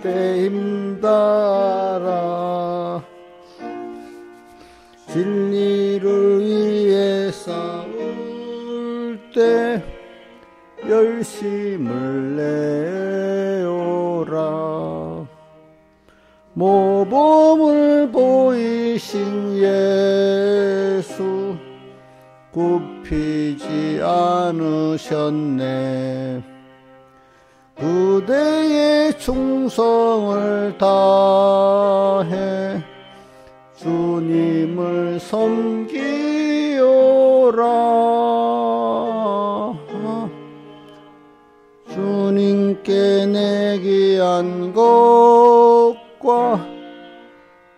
때 힘따라 진리를 위해 싸울 때 열심을 내어라. 모범을 보이신 예수 굽히지 않으셨네. 그대의 충성을 다해 주님을 섬기오라. 주님께 내기한 것과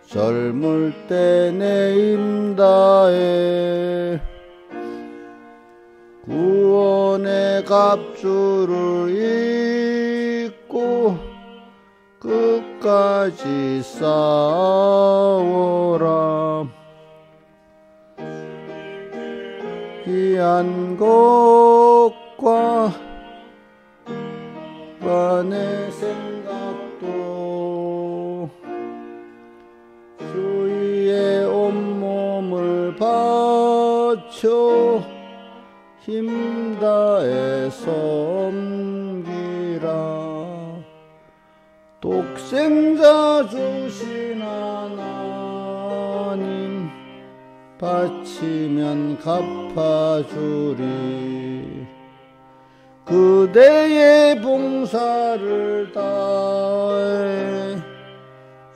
젊을 때 내 힘 다해 구원의 갑주를 입고 끝까지 싸워라. 귀한 것과 내 생각도 주의 온몸을 바쳐 힘다해 섬기라. 독생자 주신 하나님 바치면 갚아주리. 그대의 봉사를 다해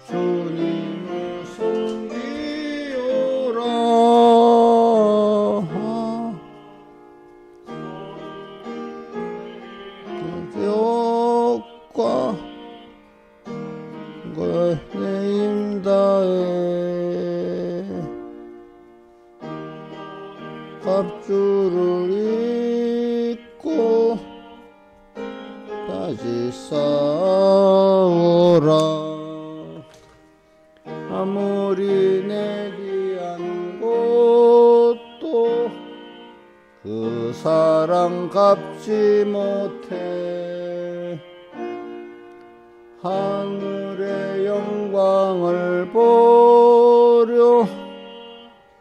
주님을 섬기오라. 기억과 내 힘 다해 갑주를 입고 다시 싸워라. 아무리 내기한 것도 그 사랑 갚지 못해. 하늘의 영광을 보려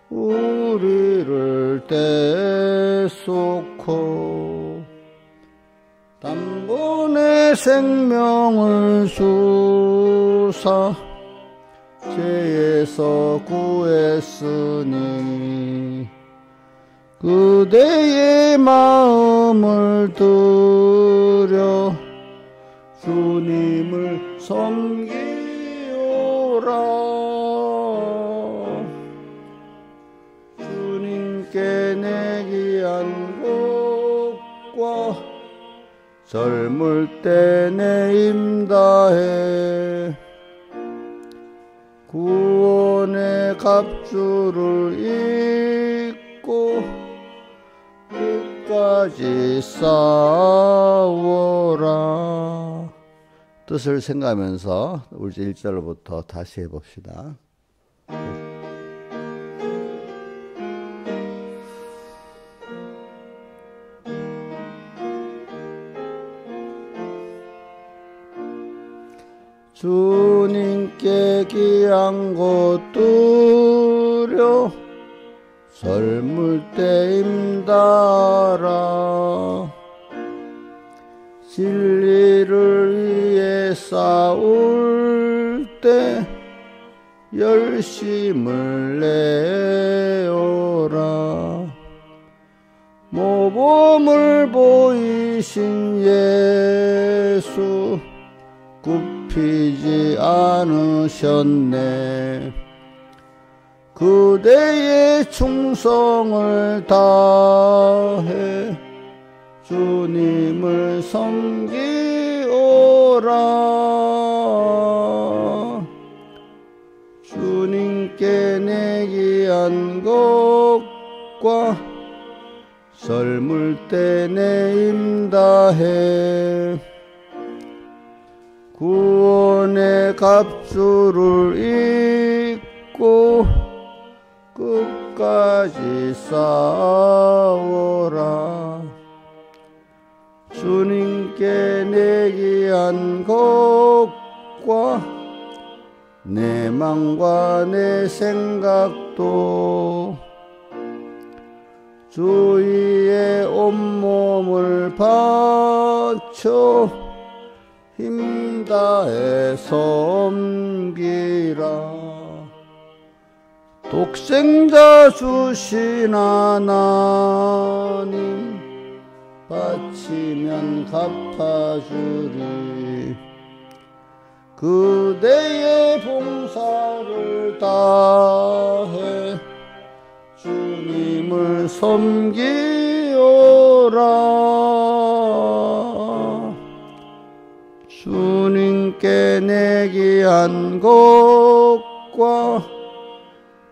우리를 대속호 단번에 생명을 주사 죄에서 구했으니 그대의 마음을 들여 주님을 섬기오라. 주님께 내기한 것과 젊을 때 내 힘 다해 구원의 갑주를 입고 끝까지 싸워라. 뜻을 생각하면서 우리 1절부터 다시 해봅시다. 주님께 귀한 것 두려 젊을 때 힘다라. 진리를 위해 싸울 때 열심을 내어라. 모범을 보이신 예수 굽히지 않으셨네. 그대의 충성을 다해 주님을 섬기오라. 주님께 내기한 것과 젊을 때 내 힘 다해 구원의 갑주를 입고 끝까지 싸워라. 주님께 내기한 것과 내 맘과 내 생각도 주위에 온몸을 바쳐 힘다해 섬기라. 독생자 주신 하나님 바치면 갚아주리. 그대의 봉사를 다해 주님을 섬기오라. 주님께 내 귀한 것과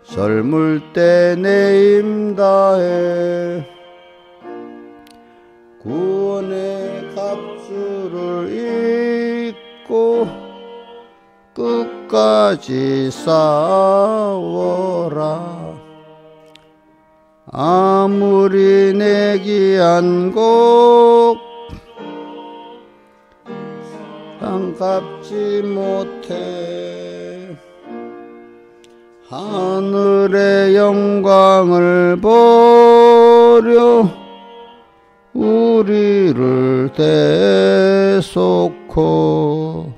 젊을 때 내 힘 다해 구원의 값줄을 잇고 끝까지 싸워라. 아무리 내 귀한 것 갚지 못해 하늘의 영광을 버려 우리를 대속호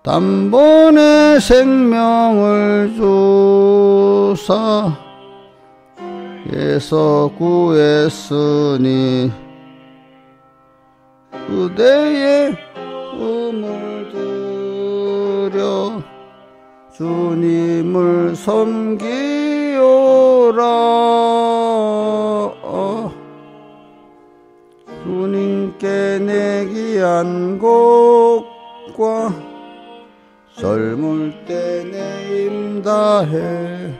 단번에 생명을 주사 에서 구했으니 그대의 음을 들여 주님을 섬기오라. 주님께 내 귀한 것과 젊을 때 내 힘 다해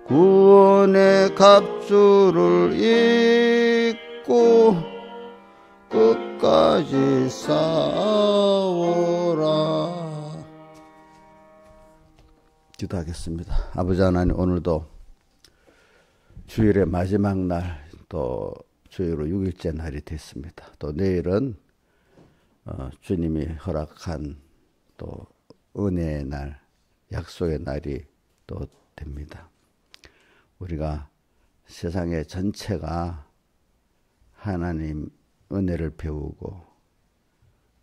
구원의 값줄을 잇고 끝까지 싸워라. 기도하겠습니다. 아버지 하나님, 오늘도 주일의 마지막 날, 또 주일로 6일째 날이 됐습니다. 또 내일은 주님이 허락한 또 은혜의 날, 약속의 날이 또 됩니다. 우리가 세상의 전체가 하나님 은혜를 배우고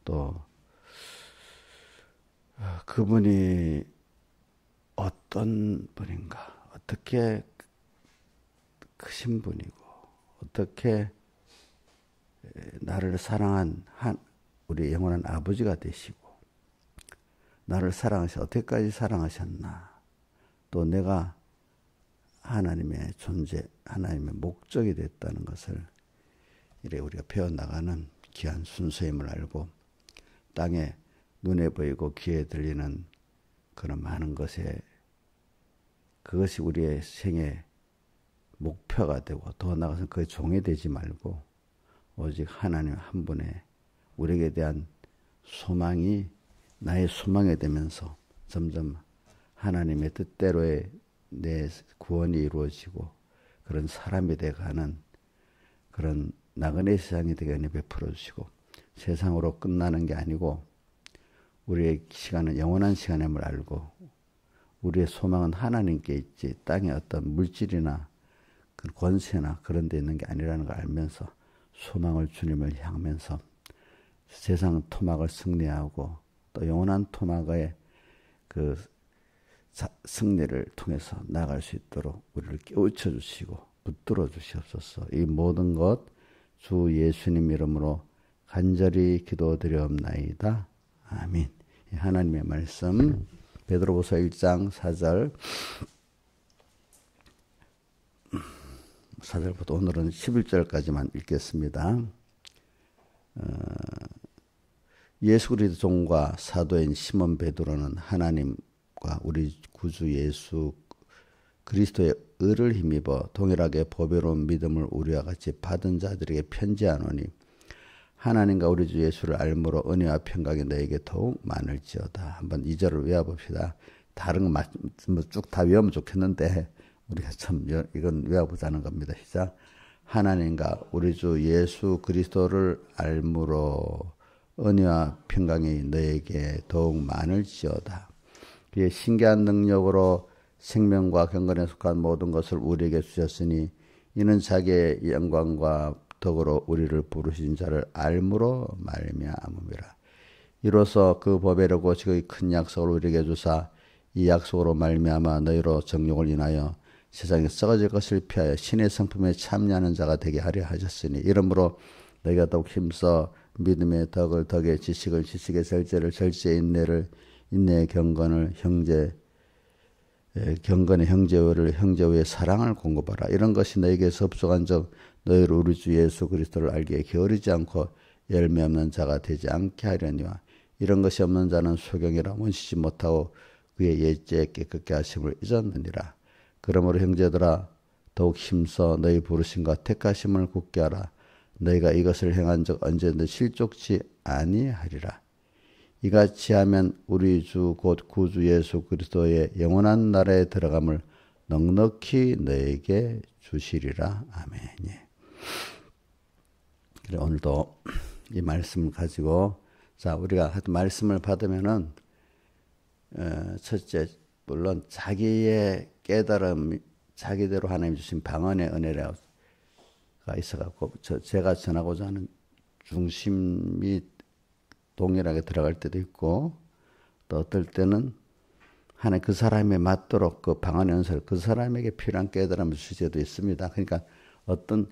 또 그분이 어떤 분인가, 어떻게 크신 분이고 어떻게 나를 사랑한 우리 영원한 아버지가 되시고 나를 사랑하셔 어떻게까지 사랑하셨나, 또 내가 하나님의 존재, 하나님의 목적이 됐다는 것을 이래 우리가 배워나가는 귀한 순서임을 알고 땅에 눈에 보이고 귀에 들리는 그런 많은 것에 그것이 우리의 생의 목표가 되고 더 나아가서 그 종이 되지 말고 오직 하나님 한 분의 우리에게 대한 소망이 나의 소망이 되면서 점점 하나님의 뜻대로의 내 구원이 이루어지고 그런 사람이 되어가는 그런 나그네 세상이 되게 베풀어 주시고 세상으로 끝나는 게 아니고 우리의 시간은 영원한 시간임을 알고 우리의 소망은 하나님께 있지 땅의 어떤 물질이나 그 권세나 그런 데 있는 게 아니라는 걸 알면서 소망을 주님을 향하면서 세상 토막을 승리하고 또 영원한 토막의 그 승리를 통해서 나아갈 수 있도록 우리를 깨우쳐 주시고 붙들어 주시옵소서. 이 모든 것 주 예수님 이름으로 간절히 기도드리옵나이다. 아멘. 하나님의 말씀 베드로후서 1장 4절부터 오늘은 11절까지만 읽겠습니다. 예수 그리스도 종과 사도인 시몬 베드로는 하나님과 우리 구주 예수 그리스도의 의를 힘입어 동일하게 보배로운 믿음을 우리와 같이 받은 자들에게 편지하노니 하나님과 우리 주 예수를 알므로 은혜와 평강이 너에게 더욱 많을지어다. 한번 2절을 외워봅시다. 다른 거 쭉 다 외우면 좋겠는데 우리가 참 이건 외워보자는 겁니다. 시작. 하나님과 우리 주 예수 그리스도를 알므로 은혜와 평강이 너에게 더욱 많을지어다. 그의 신기한 능력으로 생명과 경건에 속한 모든 것을 우리에게 주셨으니 이는 자기의 영광과 덕으로 우리를 부르신 자를 알므로 말미암음이라. 이로써 그 법에 이르고 지극히 큰 약속을 우리에게 주사 이 약속으로 말미암아 너희로 정욕을 인하여 세상에 썩어질 것을 피하여 신의 성품에 참여하는 자가 되게 하려 하셨으니 이러므로 너희가 더욱 힘써 믿음의 덕을 덕의 지식을 지식의 절제를 절제의 인내를 인내의 경건을 경건의 형제를 형제의 사랑을 공급하라. 이런 것이 너에게서 흡수한 적 너희를 우리 주 예수 그리스도를 알기에 게으르지 않고 열매 없는 자가 되지 않게 하려니와 이런 것이 없는 자는 소경이라 원시지 못하고 그의 예죄에 깨끗게 하심을 잊었느니라. 그러므로 형제들아 더욱 힘써 너희 부르심과 택하심을 굳게 하라. 너희가 이것을 행한 적 언제든지 실족치 아니하리라. 이같이 하면 우리 주 곧 구주 예수 그리스도의 영원한 나라에 들어감을 넉넉히 너에게 주시리라. 아멘. 그래, 오늘도 이 말씀을 가지고 자 우리가 말씀을 받으면은 첫째 물론 자기의 깨달음 자기대로 하나님 주신 방언의 은혜가 있어갖고 제가 전하고자 하는 중심이 동일하게 들어갈 때도 있고 또 어떨 때는 하나님 그 사람에 맞도록 그 방언의 은사를 그 사람에게 필요한 깨달음을 주실 때도 있습니다. 그러니까 어떤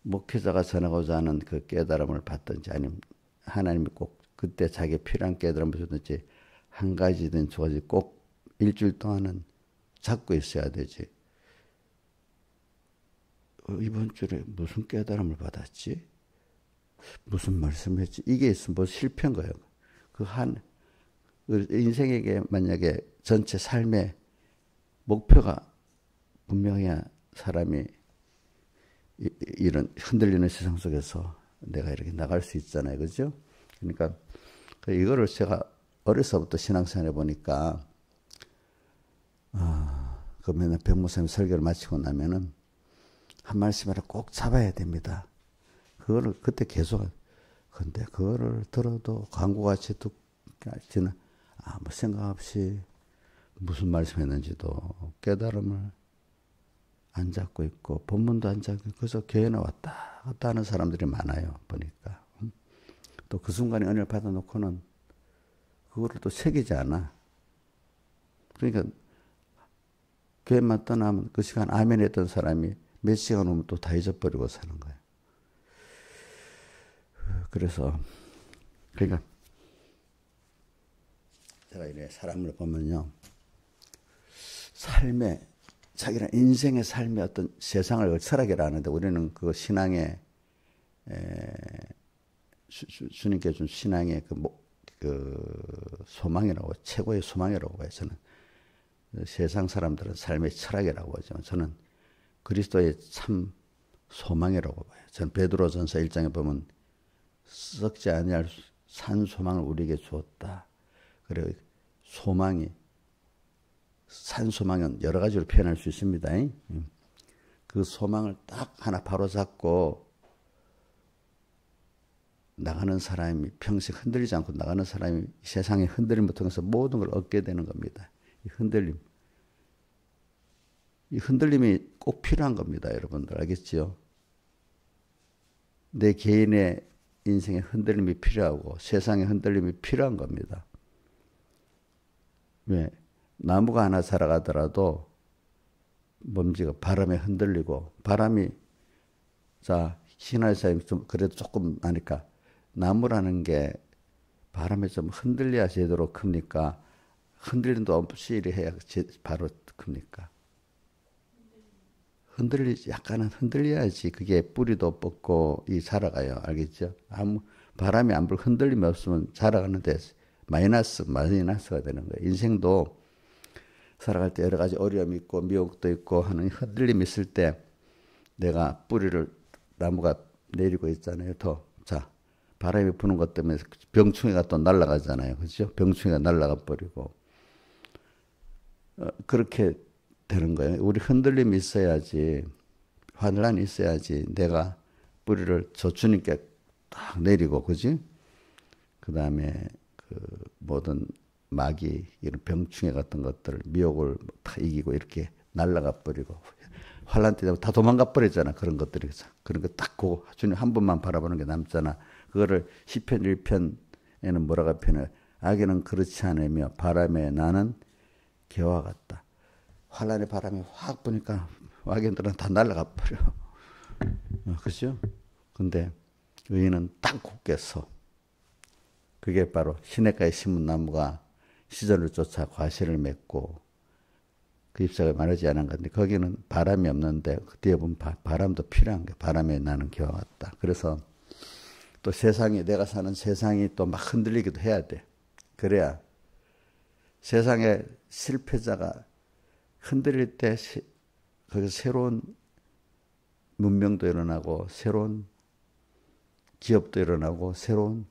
목회자가 전하고자 하는 그 깨달음을 받든지 아니면 하나님이 꼭 그때 자기에 필요한 깨달음을 주든지 한 가지든 두 가지 꼭 일주일 동안은 잡고 있어야 되지. 이번 주에 무슨 깨달음을 받았지? 무슨 말씀했지? 이게 있으면 뭐 실패인 거예요. 인생에게 만약에 전체 삶의 목표가 분명해야 사람이 이런 흔들리는 세상 속에서 내가 이렇게 나갈 수 있잖아요. 그죠? 그러니까 이거를 제가 어려서부터 신앙생활 해보니까 그 맨날 백목사님 설교를 마치고 나면은 한 말씀이라 꼭 잡아야 됩니다. 그거를 그때 계속 근데 그거를 들어도 광고같이 듣지는 아무 생각 없이 무슨 말씀했는지도 깨달음을 안 잡고 있고 본문도 안 잡고 그래서 교회는 왔다 갔다 하는 사람들이 많아요. 보니까 또 그 순간에 은혜를 받아놓고는 그거를 또 새기지 않아. 그러니까 교회만 떠나면 그 시간 아멘 했던 사람이 몇 시간 오면 또 다 잊어버리고 사는 거예요. 그래서 그러니까 제가 이래 사람을 보면요. 삶의 자기는 인생의 삶의 어떤 세상을 철학이라 하는데 우리는 그 신앙의 주님께 준 신앙의 그 소망이라고 최고의 소망이라고 봐요. 저는 세상 사람들은 삶의 철학이라고 하지만 저는 그리스도의 참 소망이라고 봐요. 저는 베드로전서 1장에 보면 썩지 아니할 산 소망을 우리에게 주었다. 그리고 소망이 산 소망은 여러 가지로 표현할 수 있습니다. 그 소망을 딱 하나 바로 잡고 나가는 사람이 평생 흔들리지 않고 나가는 사람이 세상의 흔들림을 통해서 모든 걸 얻게 되는 겁니다. 이 흔들림이 꼭 필요한 겁니다. 여러분들 알겠지요? 내 개인의 인생의 흔들림이 필요하고 세상의 흔들림이 필요한 겁니다. 왜? 나무가 하나 자라가더라도 먼지가 바람에 흔들리고 바람이 자 신화사님 좀 그래도 조금 나니까 나무라는 게 바람에 좀 흔들려야 제대로 큽니까? 흔들림도 없이 이래 해야 바로 큽니까? 약간은 흔들려야지 그게 뿌리도 뻗고 자라가요. 알겠죠? 바람이 안 불 흔들림이 없으면 자라가는데 마이너스가 되는 거예요. 인생도 살아갈 때 여러 가지 어려움이 있고 미혹도 있고 하는 흔들림이 있을 때 내가 나무가 내리고 있잖아요. 자, 바람이 부는 것 때문에 병충해가 또 날아가잖아요. 그렇죠? 병충해가 날아가 버리고 그렇게 되는 거예요. 우리 흔들림이 있어야지 환란이 있어야지 내가 뿌리를 저 주님께 딱 내리고 그지? 그 다음에 그 모든 마귀, 이런 병충해 같은 것들, 미혹을 다 이기고 이렇게 날아가 버리고, 환란 때 다 도망가 버렸잖아. 그런 것들이. 그런 거 딱 보고 주님 한 번만 바라보는 게 남잖아. 그거를 시편 1편에는 뭐라고 표현해? 악에는 그렇지 않으며 바람에 나는 개와 같다. 환란의 바람이 확 부니까 악인들은 다 날아가 버려. 그죠? 근데 의인은 딱 굳게 서. 그게 바로 시냇가에 심은 나무가 시절을 쫓아 과실을 맺고 그 잎사가 마르지 않은 건데 거기는 바람이 없는데 그 뒤에 보면 바람도 필요한 게 바람에 나는 기와 같다. 그래서 또 세상이 내가 사는 세상이 또 막 흔들리기도 해야 돼. 그래야 세상의 실패자가 흔들릴 때 거기서 새로운 문명도 일어나고 새로운 기업도 일어나고 새로운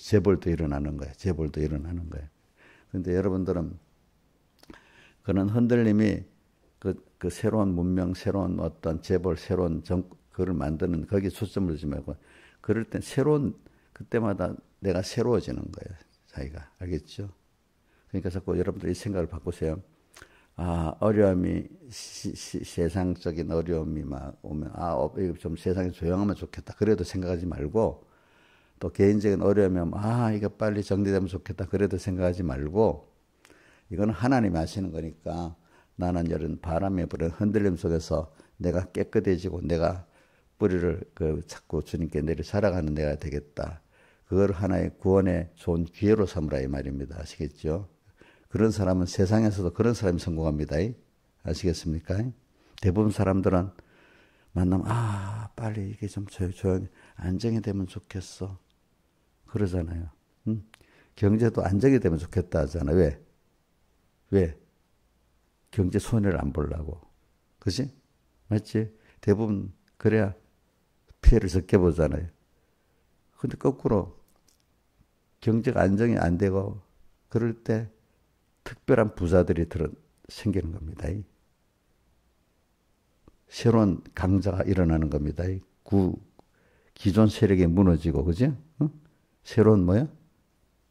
재벌도 일어나는 거야. 재벌도 일어나는 거야. 그런데 여러분들은 그런 흔들림이 그 새로운 문명, 새로운 어떤 재벌, 새로운 그걸 만드는 거기에 초점을 두지 말고 그럴 땐 그때마다 내가 새로워지는 거예요. 자기가. 알겠죠? 그러니까 자꾸 여러분들 이 생각을 바꾸세요. 어려움이, 세상적인 어려움이 막 오면, 좀 세상이 조용하면 좋겠다. 그래도 생각하지 말고, 또 개인적인 어려움이 오면, 이거 빨리 정리되면 좋겠다. 그래도 생각하지 말고, 이거는 하나님이 하시는 거니까, 나는 이런 바람에 부는 흔들림 속에서 내가 깨끗해지고, 내가 뿌리를 자꾸 주님께 내려 살아가는 내가 되겠다. 그걸 하나의 구원의 좋은 기회로 삼으라 이 말입니다. 아시겠죠? 그런 사람은 세상에서도 그런 사람이 성공합니다. 아시겠습니까? 대부분 사람들은 만나면 빨리 이게 좀 조용히 안정이 되면 좋겠어. 그러잖아요. 응? 경제도 안정이 되면 좋겠다 하잖아. 왜? 경제 손해를 안 보려고. 그치? 맞지? 대부분 그래야 피해를 적게 보잖아요. 근데 거꾸로 경제가 안정이 안 되고 그럴 때 특별한 부자들이 생기는 겁니다. 새로운 강자가 일어나는 겁니다. 기존 세력이 무너지고, 그죠? 새로운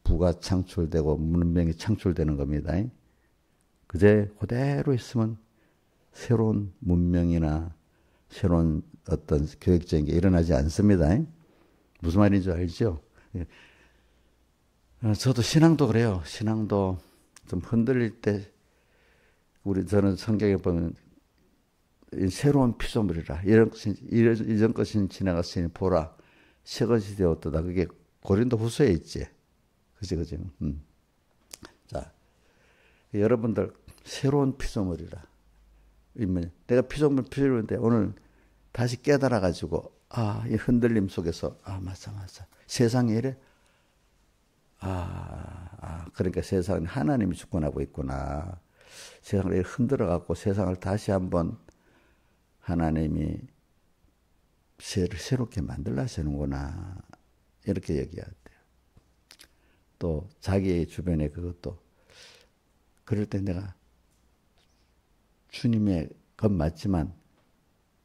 부가 창출되고 문명이 창출되는 겁니다. 그대로 있으면 새로운 문명이나 새로운 어떤 교육적인 게 일어나지 않습니다. 무슨 말인지 알죠? 저도 신앙도 그래요. 신앙도 좀 흔들릴 때 저는 성경에 보면 새로운 피조물이라 이전 것은 지나갔으니 보라 새 것이 되었도다. 그게 고린도 후서에 있지. 그지. 자, 여러분들 새로운 피조물이라. 내가 피조물인데 오늘 다시 깨달아 가지고 이 흔들림 속에서 맞아. 세상이 이래. 그러니까 세상은 하나님이 주권하고 있구나. 세상을 흔들어갖고 세상을 다시 한번 하나님이 새롭게 만들라 하시는구나. 이렇게 얘기해야 돼요. 또 자기 주변에 그것도 그럴 때 내가 주님의 것 맞지만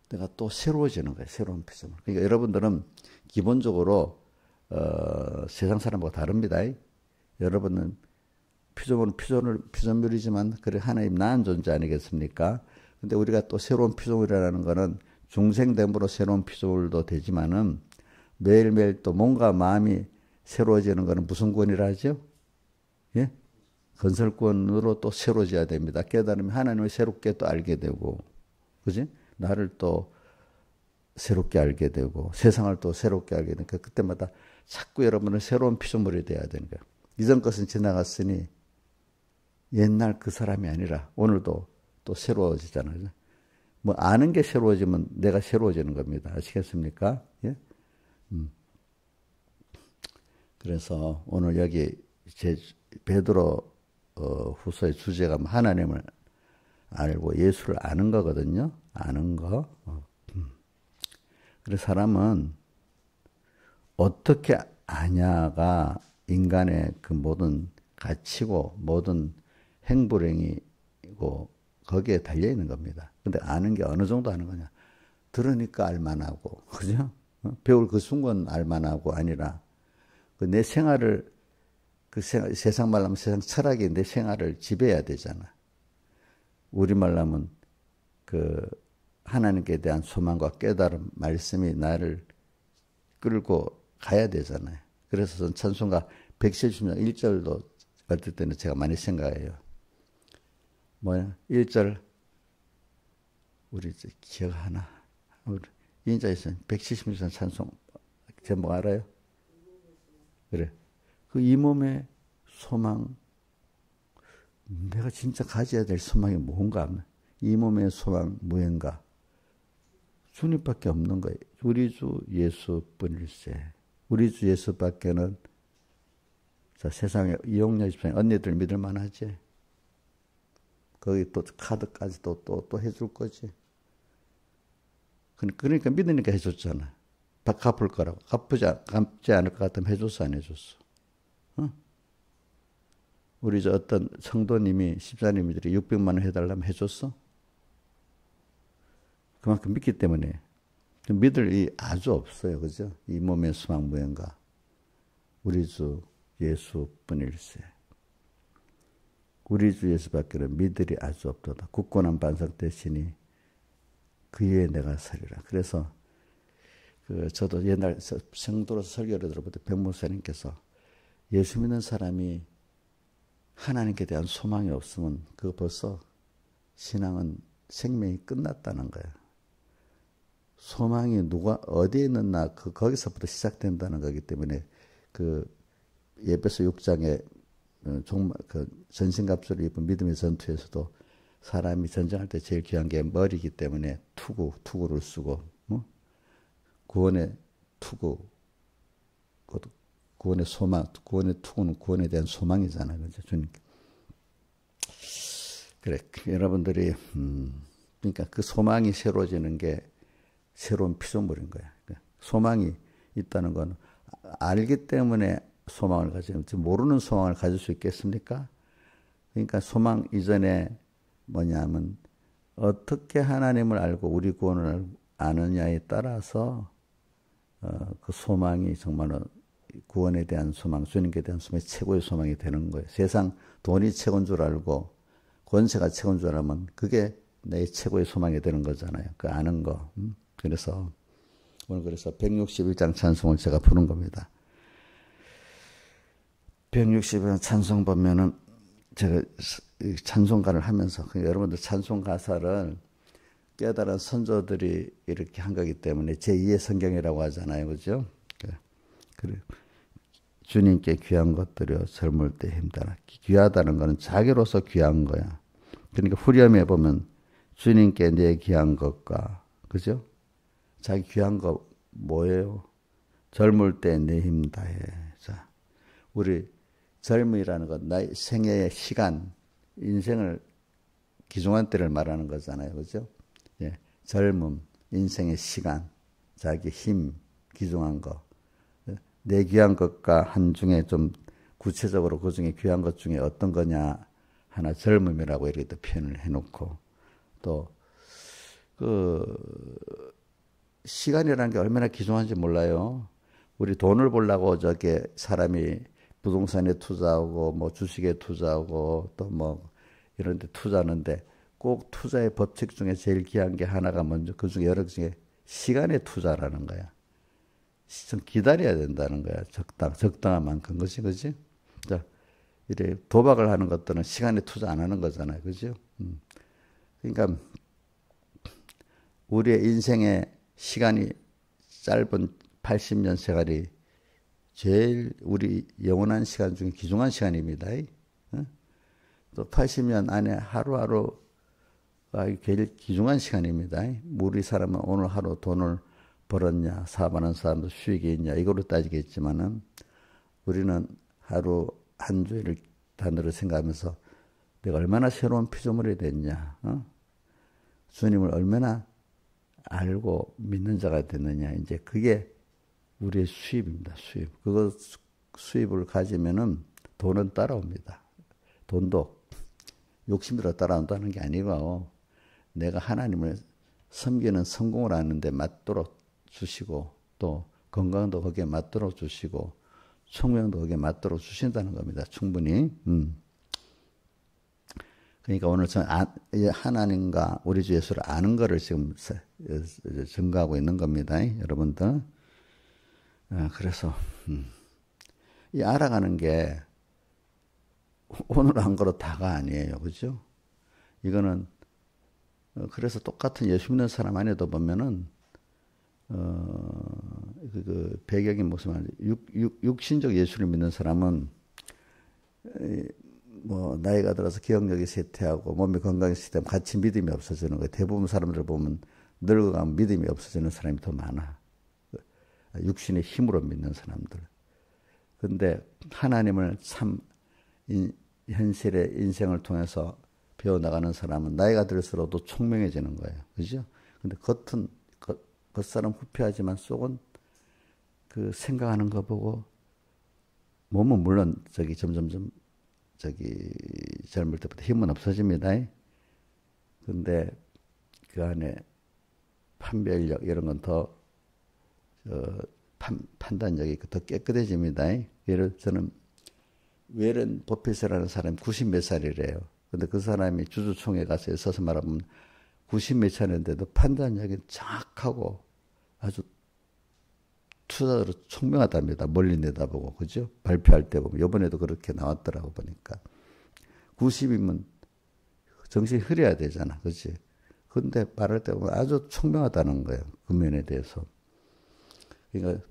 내가 또 새로워지는 거예요. 새로운 피조물. 그러니까 여러분들은 기본적으로 세상 사람하고 다릅니다. 여러분은 피조물이지만 그래 하나님 나은 존재 아니겠습니까? 근데 우리가 또 새로운 피조물이라는 거는 중생됨으로 새로운 피조물도 되지만은 매일매일 또 뭔가 마음이 새로워지는 거는 무슨 구원이라 하죠? 예? 건설구원으로 또 새로워져야 됩니다. 깨달으면 하나님을 새롭게 또 알게 되고, 그지? 나를 또 새롭게 알게 되고, 세상을 또 새롭게 알게 되니까 그때마다 자꾸 여러분은 새로운 피조물이 돼야 되는 거예요. 이전 것은 지나갔으니 옛날 그 사람이 아니라 오늘도 또 새로워지잖아요. 아는 게 새로워지면 내가 새로워지는 겁니다. 아시겠습니까? 예? 그래서 오늘 여기 베드로 후서의 주제가 하나님을 알고 예수를 아는 거거든요. 아는 거. 그래서 사람은 어떻게 아냐가 인간의 그 모든 가치고 모든 행불행이고 거기에 달려 있는 겁니다. 근데 아는 게 어느 정도 아는 거냐? 들으니까 알만하고, 그죠? 배울 그 순간 알만하고 아니라 그 내 생활을 세상 말로 하면 세상 철학이 내 생활을 지배해야 되잖아. 우리말로 하면 그 하나님께 대한 소망과 깨달음 말씀이 나를 끌고 가야 되잖아요. 그래서 전 찬송가 170년 1절도 어떨 때는 제가 많이 생각해요. 뭐야? 1절 우리 기억하나? 우리 인자에서 170년 찬송 제목 알아요? 그래. 그 이 몸의 소망, 내가 진짜 가져야 될 소망이 뭔가? 이 몸의 소망 무언가? 주님밖에 없는 거예요. 우리 주 예수뿐일세. 우리 주 예수밖에는 자, 세상에 이용녀 집사님 언니들 믿을 만하지. 거기 또 카드까지 또 해줄 거지. 그러니까 믿으니까 해줬잖아. 갚을 거라고. 갚지 않을 것 같으면 해줬어, 안 해줬어? 어? 우리 저 어떤 성도님이, 집사님들이 600만 원 해달라면 해줬어? 그만큼 믿기 때문에. 믿을 이 아주 없어요. 그죠? 이 몸의 소망 무언가. 우리 주 예수뿐일세. 우리 주 예수밖에는 믿을이 아주 없도다. 굳건한 반석 대신이 그 위에 내가 서리라. 그래서 저도 옛날 성도로서 설교를 들어볼 때 백목사님께서 예수 믿는 사람이 하나님께 대한 소망이 없으면 그거 벌써 신앙은 생명이 끝났다는 거예요. 소망이 누가 어디에 있느냐 거기서부터 시작된다는 거기 때문에 그 에베소 6장에 그 전신갑주를 입은 믿음의 전투에서도 사람이 전쟁할 때 제일 귀한 게 머리이기 때문에 투구를 쓰고 구원의 투구, 구원의 소망, 구원의 투구는 구원에 대한 소망이잖아요. 그죠? 주님께. 그래, 여러분들이, 그러니까 그 소망이 새로워지는 게 새로운 피조물인 거야. 소망이 있다는 건 알기 때문에 소망을 가지지, 모르는 소망을 가질 수 있겠습니까? 그러니까 소망 이전에 뭐냐면, 어떻게 하나님을 알고 우리 구원을 아느냐에 따라서 그 소망이 정말로 구원에 대한 소망, 주님께 대한 소망이 최고의 소망이 되는 거예요. 세상 돈이 최고인 줄 알고 권세가 최고인 줄 알면 그게 내 최고의 소망이 되는 거잖아요. 그 아는 거. 그래서 오늘 그래서 161장 찬송을 제가 부른 겁니다. 161장 찬송 보면은 제가 찬송가를 하면서 여러분들 찬송 가사를 깨달은 선조들이 이렇게 한 거기 때문에 제2의 성경이라고 하잖아요. 그죠? 그래. 주님께 귀한 것들이요. 젊을 때 힘들어. 귀하다는 거는 자기로서 귀한 거야. 그러니까 후렴에 보면 주님께 내 귀한 것과, 그죠? 자기 귀한 거 뭐예요? 젊을 때 내 힘 다해. 자, 우리 젊음이라는 건 나의 생애의 시간, 인생을 기중한 때를 말하는 거잖아요. 그죠? 예, 젊음, 인생의 시간, 자기 힘, 귀중한 거. 내 귀한 것과 한 중에 좀 구체적으로 그 중에 귀한 것 중에 어떤 거냐 하나 젊음이라고 이렇게 또 표현을 해놓고 또 시간이라는 게 얼마나 귀중한지 몰라요. 우리 돈을 벌려고 저게 사람이 부동산에 투자하고 뭐 주식에 투자하고 또 뭐 이런 데 투자하는데 꼭 투자의 법칙 중에 제일 귀한 게 하나가 먼저 그 중에 여러 중에 시간의 투자라는 거야. 좀 기다려야 된다는 거야. 적당한 만큼. 그지? 자, 이래 도박을 하는 것들은 시간에 투자 안 하는 거잖아요. 그죠? 그러니까, 우리의 인생의 시간이 짧은 80년 생활이 제일 우리 영원한 시간 중에 귀중한 시간입니다. 또 80년 안에 하루하루가 제일 귀중한 시간입니다. 우리 사람은 오늘 하루 돈을 벌었냐, 사업하는 사람도 수익이 있냐, 이거로 따지겠지만은, 우리는 하루 한 주일을 단으로 생각하면서 내가 얼마나 새로운 피조물이 됐냐, 주님을 얼마나 알고 믿는 자가 됐느냐, 이제 그게 우리의 수입입니다, 수입. 그거 수입을 가지면은 돈은 따라옵니다. 돈도 욕심으로 따라온다는 게 아니고, 내가 하나님을 섬기는 성공을 하는데 맞도록 주시고 또 건강도 거기에 맞도록 주시고 총명도 거기에 맞도록 주신다는 겁니다. 충분히. 그러니까 오늘 하나님과 우리 주 예수를 아는 것을 지금 증거하고 있는 겁니다. 여러분들. 그래서 이 알아가는 게 오늘 한 거로 다가 아니에요. 그죠? 이거는 그래서 똑같은 예수 믿는 사람 안에도 보면은 그 배경이 무슨 말이지? 육신적 예수를 믿는 사람은 뭐 나이가 들어서 기억력이 쇠퇴하고 몸이 건강이 쇠퇴하면 같이 믿음이 없어지는 거예요. 대부분 사람들 보면 늙어가면 믿음이 없어지는 사람이 더 많아. 육신의 힘으로 믿는 사람들. 근데 하나님을 참 현실의 인생을 통해서 배워나가는 사람은 나이가 들수록도 총명해지는 거예요. 그죠? 근데 겉사람 후피하지만 속은 그 생각하는 거 보고 몸은 물론 점점점 젊을 때부터 힘은 없어집니다. 근데 그 안에 판별력 이런 건 더 판단력이 더 깨끗해집니다. 저는 웨런 버핏이라는 사람이 90 몇 살이래요. 근데 그 사람이 주주총회 가서 있어서 말하면 90 몇 살인데도 판단력이 정확하고 아주 투자로 총명하답니다. 멀리 내다보고, 그죠? 발표할 때 보면, 이번에도 그렇게 나왔더라고 보니까. 90이면 정신이 흐려야 되잖아. 그치? 근데 말할 때 보면 아주 총명하다는 거예요. 그 면에 대해서. 그러니까,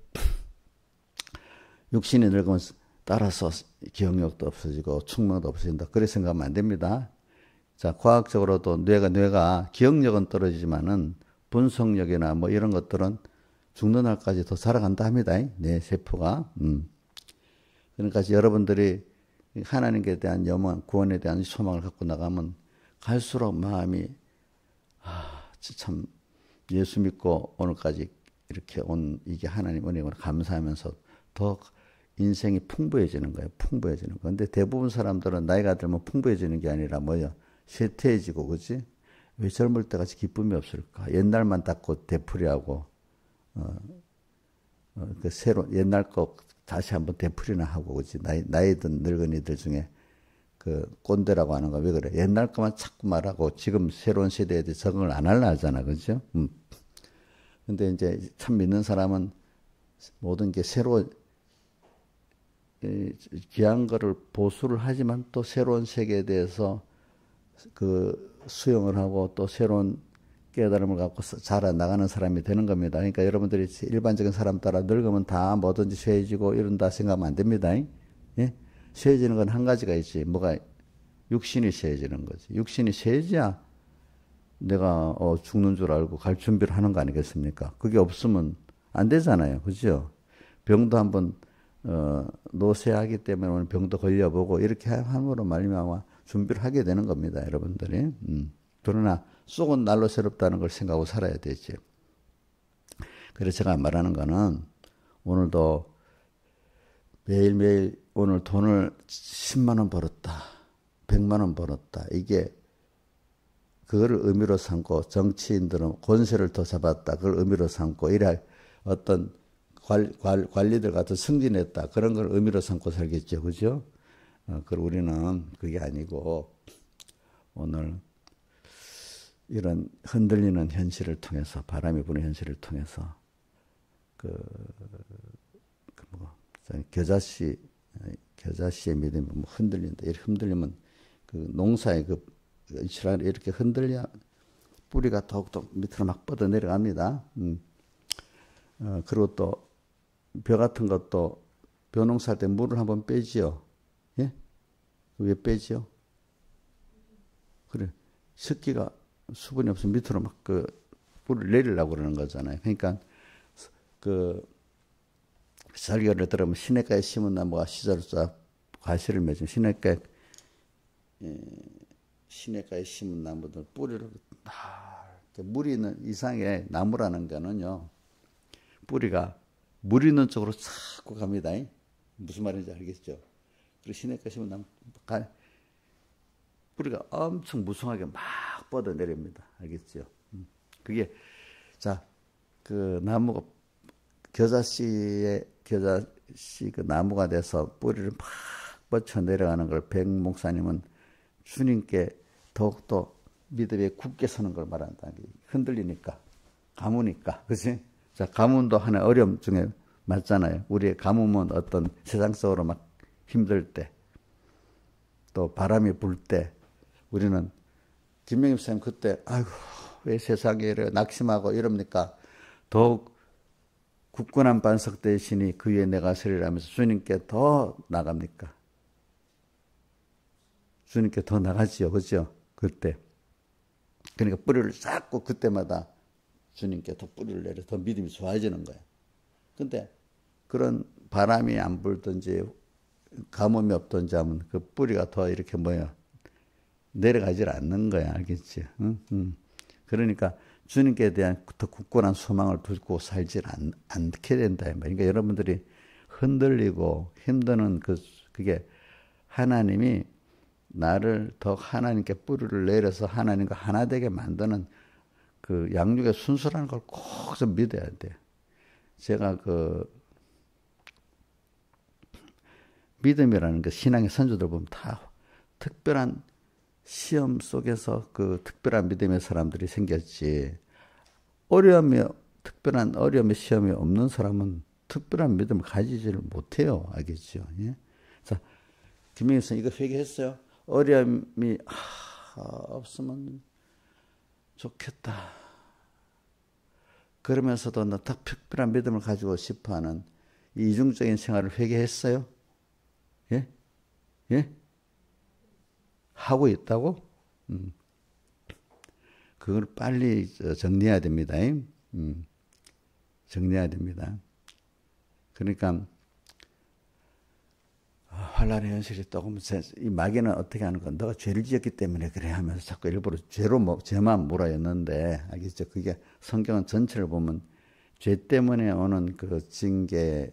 육신이 늙으면 따라서 기억력도 없어지고, 총명도 없어진다. 그렇게 생각하면 안 됩니다. 자, 과학적으로도 뇌가 기억력은 떨어지지만은 분석력이나 뭐 이런 것들은 죽는 날까지 더 자라간다 합니다. 뇌 세포가. 그러니까 여러분들이 하나님께 대한 염원, 구원에 대한 소망을 갖고 나가면 갈수록 마음이 참 예수 믿고 오늘까지 이렇게 온 이게 하나님 은혜로 감사하면서 더 인생이 풍부해지는 거예요. 풍부해지는 거. 근데 대부분 사람들은 나이가 들면 풍부해지는 게 아니라 뭐야? 쇠퇴해지고, 그지? 왜 젊을 때 같이 기쁨이 없을까? 옛날만 닦고 되풀이하고, 그 옛날 거 다시 한번 되풀이나 하고, 그지? 나이 든 늙은이들 중에 그 꼰대라고 하는 거 왜 그래? 옛날 거만 자꾸 말하고 지금 새로운 시대에 대해 적응을 안 하려 하잖아. 그죠? 근데 이제 참 믿는 사람은 모든 게 귀한 거를 보수를 하지만 또 새로운 세계에 대해서 그 수용을 하고 또 새로운 깨달음을 갖고 자라나가는 사람이 되는 겁니다. 그러니까 여러분들이 일반적인 사람 따라 늙으면 다 뭐든지 쇠해지고 이런다 생각하면 안 됩니다. 예? 쇠해지는 건 한 가지가 있지. 뭐가 육신이 쇠해지는 거지. 육신이 쇠해져야 내가 죽는 줄 알고 갈 준비를 하는 거 아니겠습니까? 그게 없으면 안 되잖아요. 그죠? 병도 한번 노쇠하기 때문에 오늘 병도 걸려보고 이렇게 함으로 말미암아 준비를 하게 되는 겁니다. 여러분들이. 그러나 속은 날로 새롭다는 걸 생각하고 살아야 되지. 그래서 제가 말하는 거는 오늘도 매일매일 오늘 돈을 10만 원 벌었다. 100만 원 벌었다. 이게 그거를 의미로 삼고 정치인들은 권세를 더 잡았다. 그걸 의미로 삼고 이래 어떤 관리들 같은 승진했다. 그런 걸 의미로 삼고 살겠죠. 그죠? 그리고 우리는 그게 아니고 오늘 이런 흔들리는 현실을 통해서 바람이 부는 현실을 통해서 겨자씨의 믿음이 뭐 흔들린다. 이렇게 흔들리면 그 농사의 이렇게 흔들려 뿌리가 더욱더 밑으로 막 뻗어 내려갑니다. 그리고 또 벼 같은 것도 벼 농사할 때 물을 한번 빼지요. 예? 왜 빼지요? 그래. 습기가 수분이 없으면 밑으로 막 뿌리를 내리려고 그러는 거잖아요. 그러니까 설교를 들으면 시냇가에 심은 나무가 시절을 쫙 과실을 맺으면 시냇가에 심은 나무들 뿌리를 물이 있는 이상의 나무라는 거는요. 뿌리가 물 있는 쪽으로 자꾸 갑니다. 무슨 말인지 알겠죠? 그리고 시냇가에 심은 나무 뿌리가 엄청 무성하게 막 뻗어 내립니다. 알겠죠? 그게 그 나무가 겨자씨 그 나무가 돼서 뿌리를 막 뻗쳐 내려가는 걸 백 목사님은 주님께 더욱더 믿음에 굳게 서는 걸 말한다. 흔들리니까, 가무니까, 그렇지? 자, 가뭄도 하나의 어려움 중에 맞잖아요. 우리의 가뭄은 어떤 세상적으로 막 힘들 때, 또 바람이 불 때, 우리는 김명임 선생님 그때 아이고 왜 세상에 이래 낙심하고 이럽니까? 더욱 굳건한 반석 되시니 그 위에 내가 서리라면서 주님께 더 나갑니까? 주님께 더 나가지요, 그죠? 그때. 그러니까 뿌리를 쌓고 그때마다 주님께 더 뿌리를 내려 더 믿음이 좋아지는 거예요. 근데 그런 바람이 안 불든지 가뭄이 없든지 하면 그 뿌리가 더 이렇게 내려가질 않는 거야, 알겠지? 응? 그러니까 주님께 대한 더 굳건한 소망을 두고 살질 않게 된다. 그러니까 여러분들이 흔들리고 힘드는 그게 하나님이 나를 더 하나님께 뿌리를 내려서 하나님과 하나 되게 만드는 그 양육의 순수라는 걸 꼭 좀 믿어야 돼. 제가 믿음이라는 그 신앙의 선조들 보면 다 특별한 시험 속에서 그 특별한 믿음의 사람들이 생겼지. 특별한 어려움의 시험이 없는 사람은 특별한 믿음을 가지지를 못해요. 알겠죠? 예? 자, 김명희 선생님 이거 회개했어요. 어려움이 없으면 좋겠다. 그러면서도 나 특별한 믿음을 가지고 싶어하는 이 이중적인 생활을 회개했어요? 예? 예? 하고 있다고? 그걸 빨리 정리해야 됩니다. 정리해야 됩니다. 그러니까 환란의 현실이 있다고 하면 이 마귀는 어떻게 하는 건 너가 죄를 지었기 때문에 그래 하면서 자꾸 일부러 죄만 몰아였는데 알겠죠? 그게 성경은 전체를 보면 죄 때문에 오는 그 징계,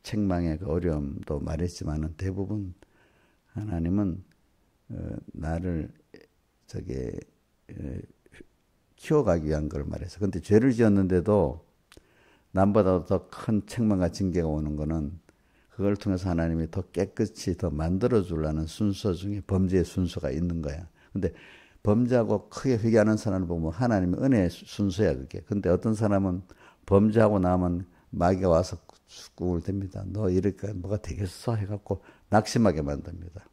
책망의 그 어려움도 말했지만은 대부분 하나님은 나를 키워가기 위한 걸 말해서. 근데 죄를 지었는데도 남보다 더 큰 책망과 징계가 오는 거는 그걸 통해서 하나님이 더 깨끗이 더 만들어 주려는 순서 중에 범죄의 순서가 있는 거야. 근데 범죄하고 크게 회개하는 사람을 보면 하나님의 은혜의 순서야, 그게. 근데 어떤 사람은 범죄하고 나면 마귀가 와서 꿈을 댑니다. 너 이렇게 뭐가 되겠어? 해갖고 낙심하게 만듭니다.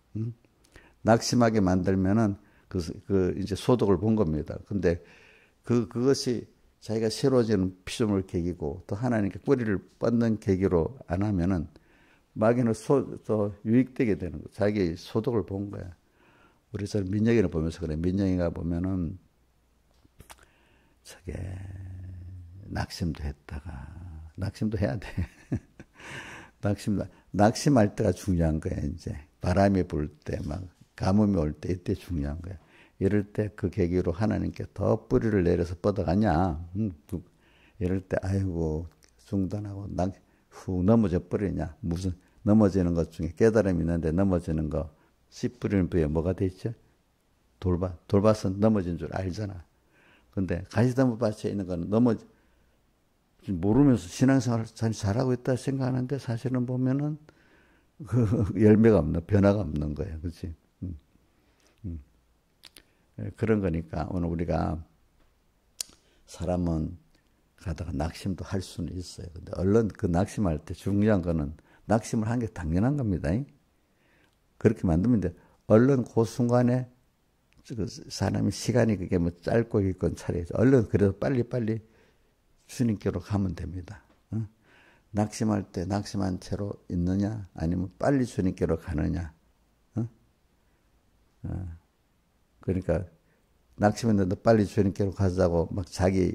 낙심하게 만들면은 이제 소득을 본 겁니다. 근데 그것이 자기가 새로워지는 피조물 계기고 또 하나님께 뿌리를 뻗는 계기로 안 하면은 마귀는 또 유익되게 되는 거. 자기 소득을 본 거야. 우리 저 민영이를 보면서 그래. 민영이가 보면은 낙심도 했다가 낙심도 해야 돼. 낙심할 때가 중요한 거야. 이제 바람이 불 때 막 가뭄이 올 때 이때 중요한 거야. 이럴 때 그 계기로 하나님께 더 뿌리를 내려서 뻗어가냐. 이럴 때 아이고 중단하고 훅 넘어져 버리냐. 무슨 넘어지는 것 중에 깨달음이 있는데 넘어지는 거 씨 뿌리는 부에 뭐가 돼 있죠? 돌밭은 넘어진 줄 알잖아. 근데 가시나무밭에 있는 거는 모르면서 신앙생활을 잘하고 있다 생각하는데 사실은 보면은 그 열매가 없는, 변화가 없는 거예요. 그렇지? 그런 거니까 오늘 우리가 사람은 가다가 낙심도 할 수는 있어요. 근데 얼른 그 낙심할 때 중요한 거는 낙심을 한 게 당연한 겁니다. 그렇게 만들면 돼. 얼른 그 순간에 사람이 시간이 그게 뭐 짧고 있건 차례죠. 얼른 그래도 빨리빨리 주님께로 가면 됩니다. 낙심할 때 낙심한 채로 있느냐 아니면 빨리 주님께로 가느냐. 그러니까 낙심했는데 빨리 주님께로 가자고 막 자기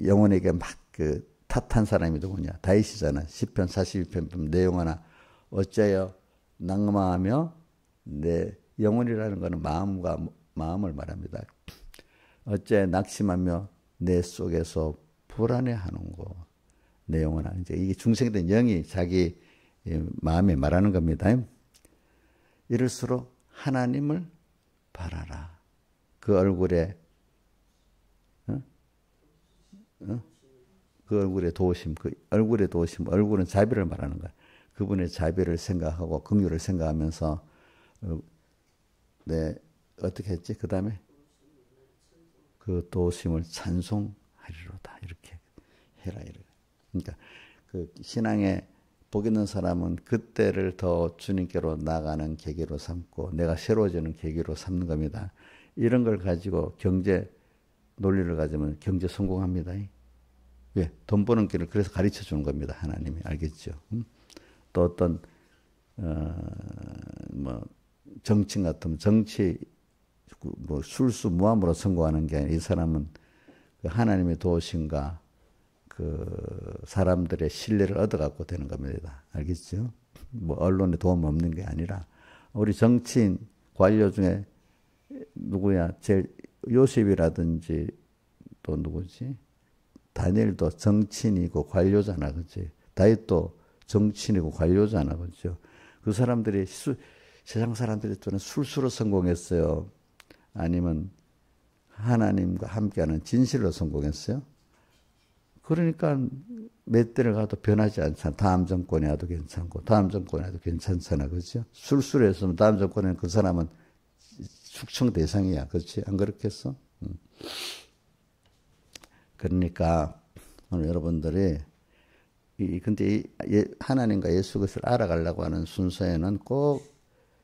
영혼에게 막 탓한 사람이 누구냐? 다윗이잖아. 시편 42편 보면 내용 하나. 어째여 낭망하며 내 영혼이라는 것은 마음을 말합니다. 어째 낙심하며 내 속에서 불안해하는고. 내 영혼아. 이제 이게 중생된 영이 자기 마음에 말하는 겁니다. 이럴수록 하나님을 바라라. 그 얼굴에 그 얼굴의 도우심, 그 얼굴의 도우심, 얼굴은 자비를 말하는 거야. 그분의 자비를 생각하고 긍휼을 생각하면서 어떻게 했지? 그 다음에 그 도우심을 찬송하리로다. 이렇게 해라. 이렇게. 그러니까 그 신앙에 복 있는 사람은 그때를 더 주님께로 나가는 계기로 삼고 내가 새로워지는 계기로 삼는 겁니다. 이런 걸 가지고 경제 논리를 가지면 경제 성공합니다. 왜? 돈 버는 길을 그래서 가르쳐 주는 겁니다. 하나님이. 알겠죠? 또 어떤 정치 같으면 정치 술수무함으로 성공하는 게 아니라 이 사람은 그 하나님의 도우심과 그 사람들의 신뢰를 얻어갖고 되는 겁니다. 알겠죠? 뭐 언론에 도움 없는 게 아니라 우리 정치인 관료 중에 누구야? 제일 요셉이라든지 또 누구지? 다니엘도 정치인이고 관료잖아, 그렇지? 다윗도 정치인이고 관료잖아, 그렇죠? 그 사람들이 세상 사람들이 또는 술수로 성공했어요. 아니면 하나님과 함께하는 진실로 성공했어요. 그러니까 몇 대를 가도 변하지 않잖아. 다음 정권에 와도 괜찮고 다음 정권에 와도 괜찮잖아, 그렇죠? 술수로 했으면 다음 정권에는 그 사람은 숙청 대상이야, 그렇지? 안 그렇겠어? 그러니까 오늘 여러분들이 근데 하나님과 예수 그리스도를 알아가려고 하는 순서에는 꼭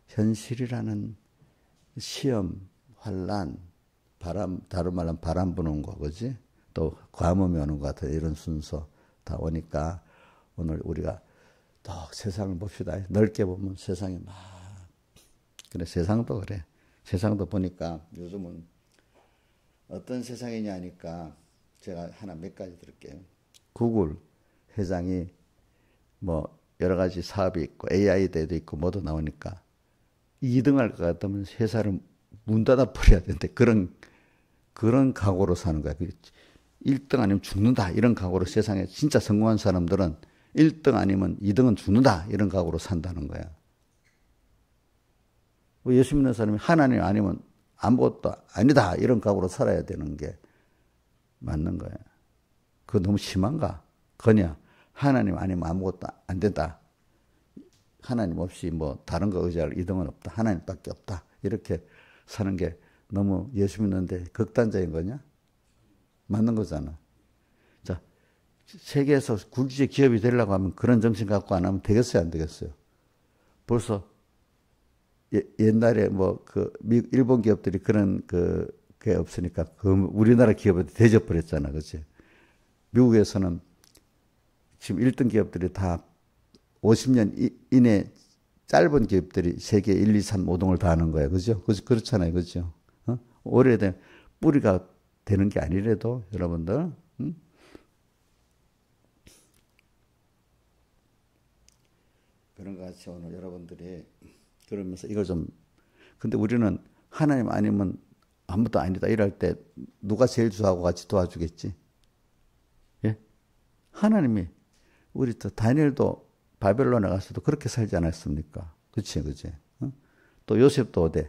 현실이라는 시험, 환란, 바람, 다른 말로 바람 부는 거, 그지? 또 과음이 오는 것 같아. 이런 순서 다 오니까 오늘 우리가 더 세상을 봅시다. 넓게 보면 세상이 막 그래. 세상도 그래. 세상도 보니까 요즘은 어떤 세상이냐 하니까 제가 하나 몇 가지 들을게요. 구글 회장이 뭐 여러 가지 사업이 있고 AI 대도 있고 뭐도 나오니까 2등할 것 같으면 회사를 문 닫아 버려야 되는데 그런 각오로 사는 거야. 1등 아니면 죽는다 이런 각오로 세상에 진짜 성공한 사람들은 1등 아니면 2등은 죽는다 이런 각오로 산다는 거야. 예수 믿는 사람이 하나님 아니면 아무것도 아니다 이런 각오로 살아야 되는 게 맞는 거야. 그거 너무 심한가? 그냥 하나님 아니면 아무것도 안 된다. 하나님 없이 뭐 다른 거 의지할 이등은 없다. 하나님밖에 없다. 이렇게 사는 게 너무 예수 믿는데 극단적인 거냐? 맞는 거잖아. 자, 세계에서 국제 기업이 되려고 하면 그런 정신 갖고 안 하면 되겠어요, 안 되겠어요? 벌써 옛날에 뭐 일본 기업들이 그런 그게 없으니까 우리나라 기업한테 대접버렸잖아, 그렇지? 미국에서는 지금 1등 기업들이 다 50년 이내 짧은 기업들이 세계 1, 2, 3, 5등을 다 하는 거야, 그죠? 그렇잖아요, 그죠? 오래된 뿌리가 되는 게 아니래도 여러분들, 그런 것 같이 오늘 여러분들이 그러면서 이걸 좀 근데 우리는 하나님 아니면 아무도 아니다 이럴 때 누가 제일 주하고 같이 도와주겠지? 예? 하나님이 우리 또 다니엘도 바벨론에 가서도 그렇게 살지 않았습니까? 그치? 또 요셉도 어디?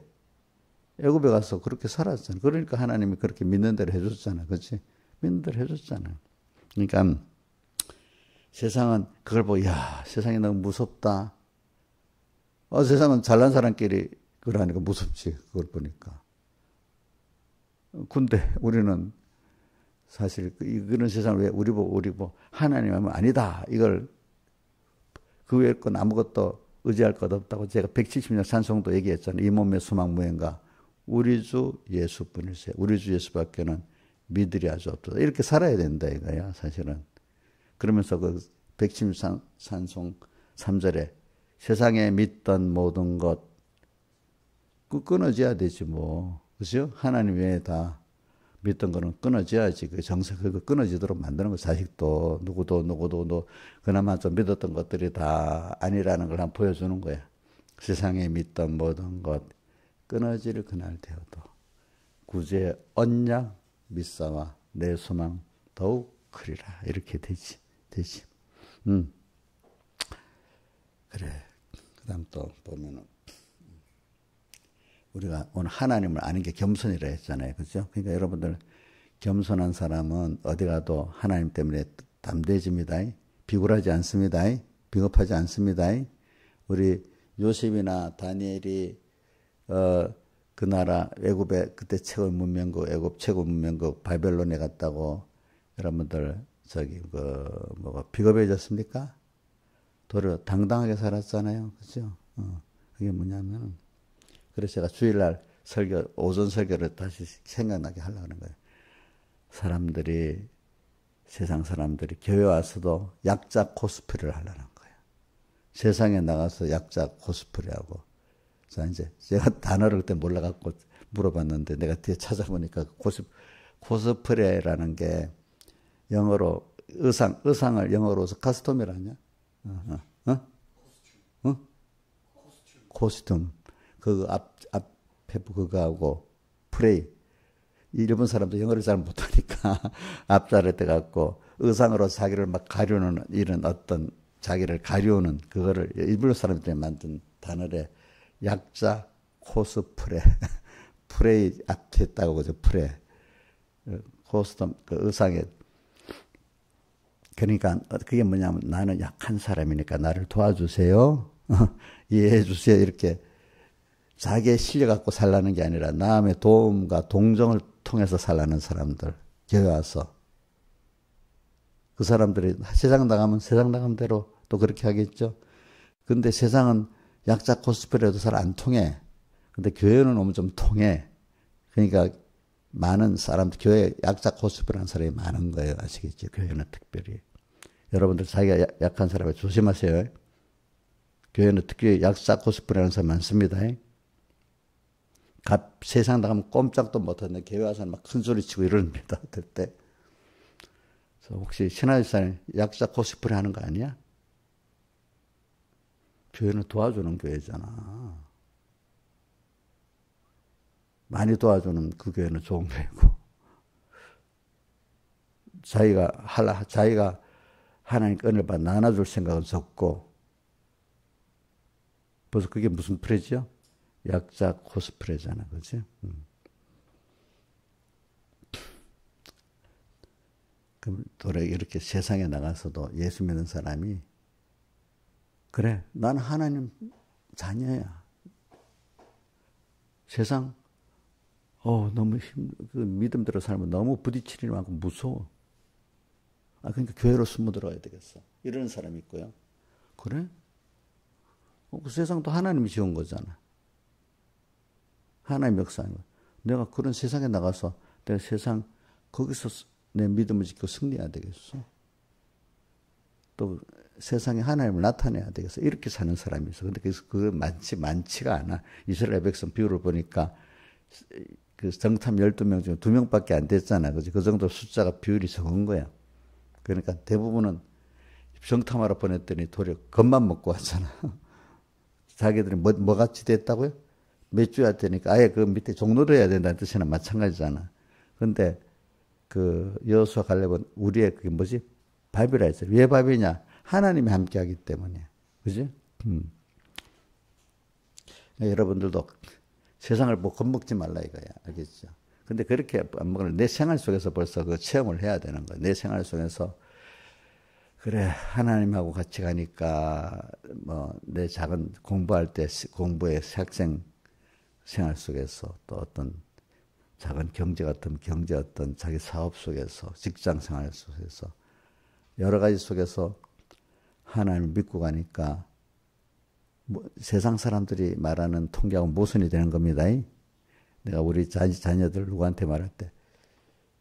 애굽에 가서 그렇게 살았잖아. 그러니까 하나님이 그렇게 믿는 대로 해줬잖아. 그치? 믿는 대로 해줬잖아. 그러니까 세상은 그걸 보고 야 세상이 너무 무섭다. 세상은 잘난 사람끼리 그러니까 무섭지. 그걸 보니까. 근데 우리는 사실 그런 세상을 왜 우리 보고 하나님 하면 아니다. 이걸 그 외의 건 아무것도 의지할 것 없다고 제가 170년 찬송도 얘기했잖아요. 이 몸의 소망 무엇인가. 우리 주 예수뿐이세요. 우리 주 예수밖에는 믿으리 하지 없다. 이렇게 살아야 된다 이거야 사실은. 그러면서 그 170년 찬송 3절에 세상에 믿던 모든 것 끊어져야 되지 뭐. 그죠? 하나님 외에 다 믿던 거는 끊어져야지. 그 정서 그거 끊어지도록 만드는 거. 자식도 누구도 그나마 좀 믿었던 것들이 다 아니라는 걸 한번 보여주는 거야. 세상에 믿던 모든 것 끊어질 그날 되어도 구주의 언약 믿사와 내 소망 더욱 크리라. 이렇게 되지. 그래. 그 다음 또 보면은 우리가 오늘 하나님을 아는 게 겸손이라 했잖아요. 그죠? 그러니까 여러분들 겸손한 사람은 어디 가도 하나님 때문에 담대해집니다. 비굴하지 않습니다. 비겁하지 않습니다. 우리 요셉이나 다니엘이 그 나라 애굽의 그때 최고 문명국, 애굽 최고 문명국 바벨론에 갔다고 여러분들 비겁해졌습니까? 도리어 당당하게 살았잖아요. 그죠? 그게 뭐냐면, 그래서 제가 주일날 오전 설교를 다시 생각나게 하려고 하는 거예요. 세상 사람들이 교회 와서도 약자 코스프레를 하려는 거예요. 세상에 나가서 약자 코스프레하고. 자, 이제 제가 단어를 그때 몰라갖고 물어봤는데 내가 뒤에 찾아보니까 코스프레라는 게 영어로 의상을 영어로 카스텀이라냐? 코스튬. 그 앞에 그거하고 프레이. 일본 사람도 영어를 잘 못하니까 앞자를 떼갖고 의상으로 자기를 막 가려는 이런 어떤 자기를 가려우는 그거를 일본 사람들이 만든 단어래 약자 코스프레 프레이 앞에 했다고 그죠. 프레 코스튬 그 의상에 그러니까 그게 뭐냐면 나는 약한 사람이니까 나를 도와주세요. 이해해 주세요. 이렇게 자기의 실력 갖고 살라는 게 아니라 남의 도움과 동정을 통해서 살라는 사람들 교회 와서 그 사람들이 세상 나가면 세상 나감대로 또 그렇게 하겠죠. 근데 세상은 약자 코스프레도 잘 안 통해. 근데 교회는 오면 좀 통해. 그러니까 많은 사람들 교회 약자 코스프레 하는 사람이 많은 거예요. 아시겠죠? 교회는 특별히. 여러분들 자기가 약한 사람을 조심하세요. 교회는 특히 약자 코스프레 하는 사람 많습니다. 세상 나가면 꼼짝도 못하는데 교회 와서는 막 큰소리 치고 이럽니다. 그때. 그래서 혹시 신화일산에 약자 코스프레 하는 거 아니야? 교회는 도와주는 교회잖아. 많이 도와주는 그 교회는 좋은 교회고. 자기가 하나님 은혜를 받아 나눠줄 생각은 적고. 벌써 그게 무슨 프레죠? 약자 코스프레잖아, 그치? 그럼 이렇게 세상에 나가서도 예수 믿는 사람이 그래, 난 하나님 자녀야. 세상, 너무 그 믿음대로 살면 너무 부딪히는 만큼 무서워. 그러니까 교회로 숨어 들어가야 되겠어. 이런 사람이 있고요. 그래? 그 세상도 하나님이 지은 거잖아. 하나님 역사인 거야. 내가 그런 세상에 나가서 내가 세상 거기서 내 믿음을 지키고 승리해야 되겠어. 또 세상에 하나님을 나타내야 되겠어. 이렇게 사는 사람이 있어. 근데 그게 많지가 않아. 이스라엘 백성 비율을 보니까 그 정탐 12명 중에 2명밖에 안 됐잖아. 그지? 그 정도 숫자가 비율이 적은 거야. 그러니까 대부분은 정탐하러 보냈더니 도리어 겁만 먹고 왔잖아. 자기들이 뭐같이 됐다고요? 몇 주야 되니까 아예 그 밑에 종로를 해야 된다는 뜻이나 마찬가지잖아. 근데 그 여호수아 갈렙은 우리의 그게 뭐지? 밥이라 했어요. 왜 밥이냐? 하나님이 함께 하기 때문에. 그지? 여러분들도 세상을 뭐 겁먹지 말라 이거야. 알겠죠? 근데 그렇게 안 먹으면 내 생활 속에서 벌써 그 체험을 해야 되는 거야. 내 생활 속에서 그래, 하나님하고 같이 가니까 내 작은 공부할 때 공부의 학생 생활 속에서 또 어떤 작은 경제 같은 경제 어떤 자기 사업 속에서 직장 생활 속에서 여러 가지 속에서 하나님을 믿고 가니까 세상 사람들이 말하는 통계하고 모순이 되는 겁니다. 내가 우리 자녀들 누구한테 말할 때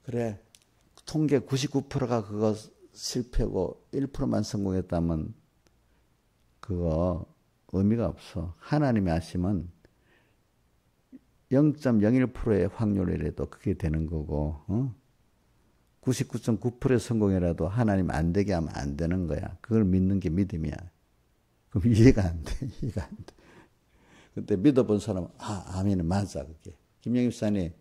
그래 통계 99%가 그거 실패고 1%만 성공했다면 그거 의미가 없어. 하나님이 하시면 0.01%의 확률이라도 그게 되는 거고 99.9%의 성공이라도 하나님 안 되게 하면 안 되는 거야. 그걸 믿는 게 믿음이야. 그럼 이해가 안 돼. 이해가 안 돼. 근데 믿어본 사람은 아멘은 맞아 그게. 김영입 사님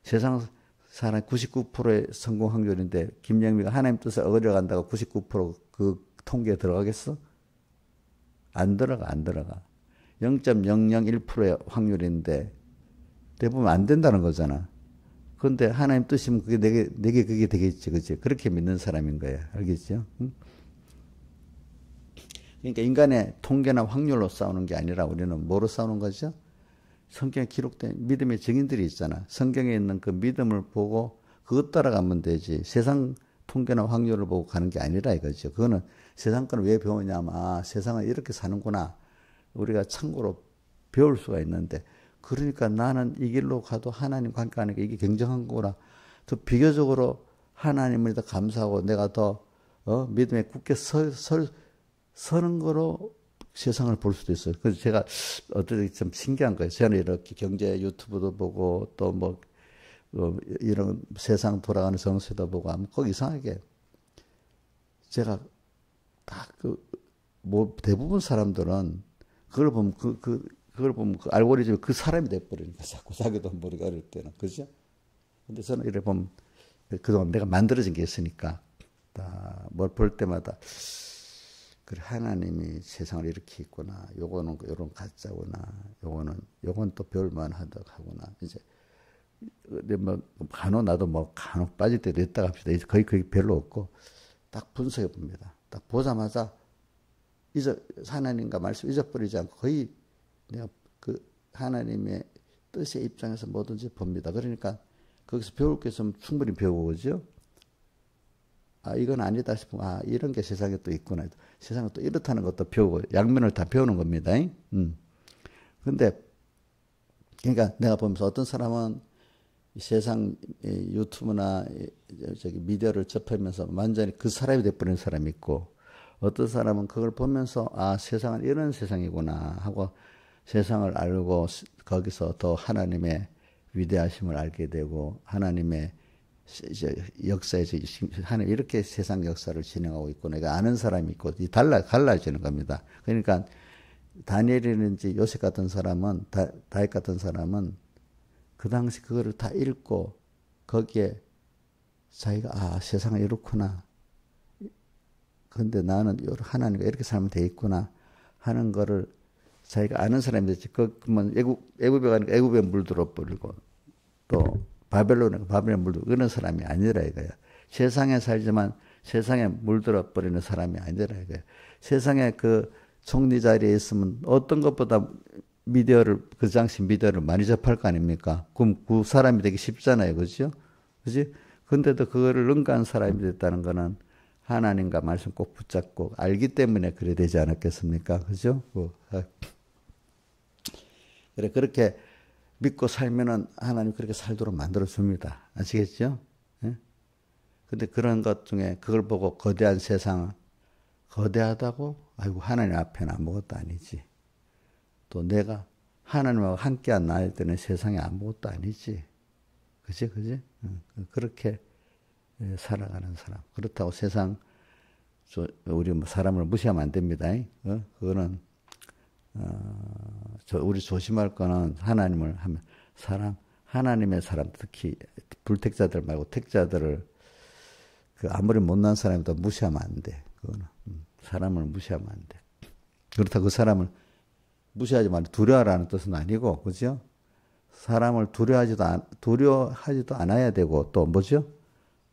세상 사람 99%의 성공 확률인데 김영미가 하나님 뜻을 어겨간다고 99%그 통계에 들어가겠어? 안 들어가. 0.001%의 확률인데 대부분 안 된다는 거잖아. 근데 하나님 뜻이면 그게 내게 그게 되겠지. 그치? 그렇게 믿는 사람인 거예요. 알겠죠? 응? 그러니까 인간의 통계나 확률로 싸우는 게 아니라 우리는 뭐로 싸우는 거죠? 성경에 기록된 믿음의 증인들이 있잖아. 성경에 있는 그 믿음을 보고 그것 따라가면 되지. 세상 통계나 확률을 보고 가는 게 아니라 이거죠. 그거는 세상 거는 왜 배우냐면, 아, 세상은 이렇게 사는구나. 우리가 참고로 배울 수가 있는데, 그러니까 나는 이 길로 가도 하나님 관계하니까 이게 굉장한 거구나. 더 비교적으로 하나님을 더 감사하고 내가 더 믿음에 굳게 서는 거로 세상을 볼 수도 있어요. 그래서 제가 어떻게 좀 신기한 거예요. 저는 이렇게 경제 유튜브도 보고 또 뭐 이런 세상 돌아가는 정세도 보고 하면 꼭 이상하게 제가 다 뭐 대부분 사람들은 그걸 보면 그걸 보면 그 알고리즘이 그 사람이 돼버리니까 자꾸 자기도 모르게 어릴 때는. 그죠? 근데 저는 이래 보면 그동안 내가 만들어진 게 있으니까 뭘 볼 때마다 그래, 하나님이 세상을 이렇게 있구나. 요거는 요런 가짜구나. 요건 또 별만하다 하구나. 이제 근데 뭐 나도 뭐 간혹 빠질 때도 있다 합시다. 이제 거의 별로 없고 딱 분석해 봅니다. 딱 보자마자 하나님과 말씀 잊어버리지 않고 거의 내가 그 하나님의 뜻의 입장에서 뭐든지 봅니다. 그러니까 거기서 배울 게 있으면 충분히 배우고 그죠? 아, 이건 아니다 싶으면, 아, 이런 게 세상에 또 있구나. 세상에 또 이렇다는 것도 배우고, 양면을 다 배우는 겁니다. 근데, 그러니까 내가 보면서 어떤 사람은 세상 유튜브나 미디어를 접하면서 완전히 그 사람이 돼버리는 사람이 있고, 어떤 사람은 그걸 보면서, 아, 세상은 이런 세상이구나 하고 세상을 알고 거기서 더 하나님의 위대하심을 알게 되고, 하나님의 역사에서 하나님 이렇게 세상 역사를 진행하고 있고 내가 아는 사람이 있고 갈라지는 겁니다. 그러니까 다니엘이든지 요셉 같은 사람은 다윗 같은 사람은 그 당시 그거를 다 읽고 거기에 자기가 아 세상은 이렇구나. 그런데 나는 하나님과 이렇게 살면 돼 있구나 하는 거를 자기가 아는 사람이 됐지. 그러면 애굽에 가니까 애굽에 물들어 버리고 또 바벨론에 물들어 그런 사람이 아니라 이거야. 세상에 살지만 세상에 물들어 버리는 사람이 아니라 이거야. 세상에 그 총리 자리에 있으면 어떤 것보다 그 당시 미디어를 많이 접할 거 아닙니까? 그럼 그 사람이 되기 쉽잖아요. 그죠? 그지? 근데도 그거를 능가한 사람이 됐다는 거는 하나님과 말씀 꼭 붙잡고 알기 때문에 그래 되지 않았겠습니까? 그죠? 그래, 그렇게 믿고 살면은 하나님 그렇게 살도록 만들어줍니다. 아시겠죠? 예? 근데 그런 것 중에 그걸 보고 거대한 세상, 거대하다고? 아이고, 하나님 앞에는 아무것도 아니지. 또 내가 하나님하고 함께한 나일 때는 세상에 아무것도 아니지. 그지? 그렇게 살아가는 사람. 그렇다고 세상, 우리 사람을 무시하면 안 됩니다. 그거는, 우리 조심할 거는 하나님을 하면 하나님의 사람, 특히 불택자들 말고 택자들을 아무리 못난 사람이도 무시하면 안 돼. 그거는 사람을 무시하면 안 돼. 그렇다고 그 사람을 무시하지 말고 두려워하라는 뜻은 아니고, 그죠? 사람을 두려워하지도 않아야 되고, 또 뭐죠?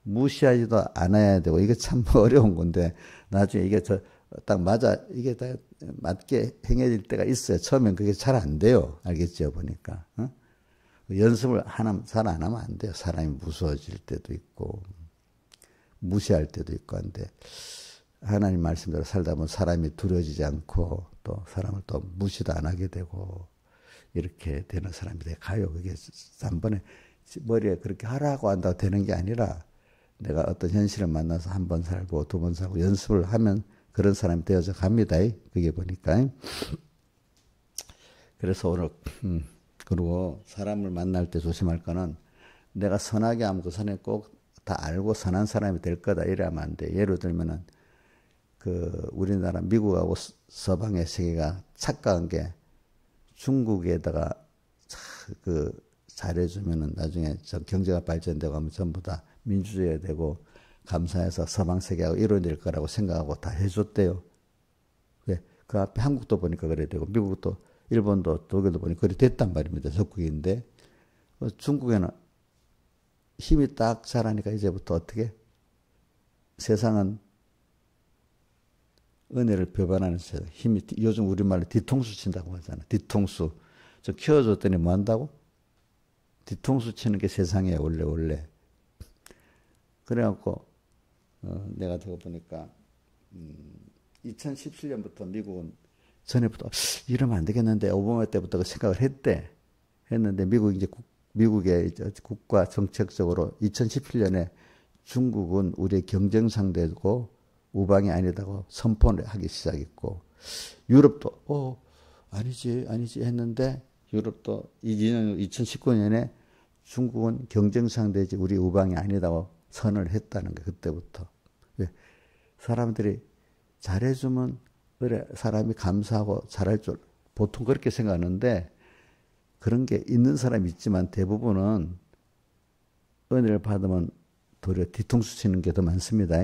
무시하지도 않아야 되고, 이게 참 어려운 건데, 나중에 이게 이게 다 맞게 행해질 때가 있어요. 처음엔 그게 잘 안 돼요. 알겠죠? 보니까. 연습을 잘 안 하면 안 돼요. 사람이 무서워질 때도 있고, 무시할 때도 있고 한데, 하나님 말씀대로 살다 보면 사람이 두려워지지 않고, 또 사람을 또 무시도 안 하게 되고, 이렇게 되는 사람이 돼 가요. 그게 한 번에 머리에 그렇게 하라고 한다고 되는 게 아니라, 내가 어떤 현실을 만나서 한 번 살고, 두 번 살고, 연습을 하면 그런 사람이 되어서 갑니다. 그게 보니까. 그래서 오늘, 그리고 사람을 만날 때 조심할 거는 내가 선하게 하면 그 선에 꼭 다 알고 선한 사람이 될 거다. 이래야만 안 돼. 예를 들면은, 우리나라, 미국하고 서방의 세계가 착각한 게 중국에다가 잘해주면은 나중에 경제가 발전되고 하면 전부 다 민주주의가 되고 감사해서 서방 세계하고 이루어질 거라고 생각하고 다 해줬대요. 그 앞에 한국도 보니까 그래 되고 미국도 일본도 독일도 보니까 그래 됐단 말입니다. 적국인데 중국에는 힘이 딱 자라니까 이제부터 어떻게? 세상은 은혜를 배반하는 세상. 힘이, 요즘 우리말로 뒤통수 친다고 하잖아. 뒤통수. 저 키워줬더니 뭐 한다고? 뒤통수 치는 게 세상이에요, 원래. 그래갖고, 내가 저거 보니까, 2017년부터 미국은 전에부터 이러면 안 되겠는데, 오바마 때부터 그 생각을 했는데, 미국의 국가 정책적으로 2017년에 중국은 우리의 경쟁 상대고 우방이 아니다고 선포를 하기 시작했고, 유럽도, 아니지 했는데, 유럽도 2019년에 중국은 경쟁 상대지 우리 우방이 아니다고 선을 했다는 거 그때부터. 왜? 사람들이 잘해주면 그래 사람이 감사하고 잘할 줄 보통 그렇게 생각하는데 그런 게 있는 사람이 있지만 대부분은 은혜를 받으면 도리어 뒤통수 치는 게 더 많습니다.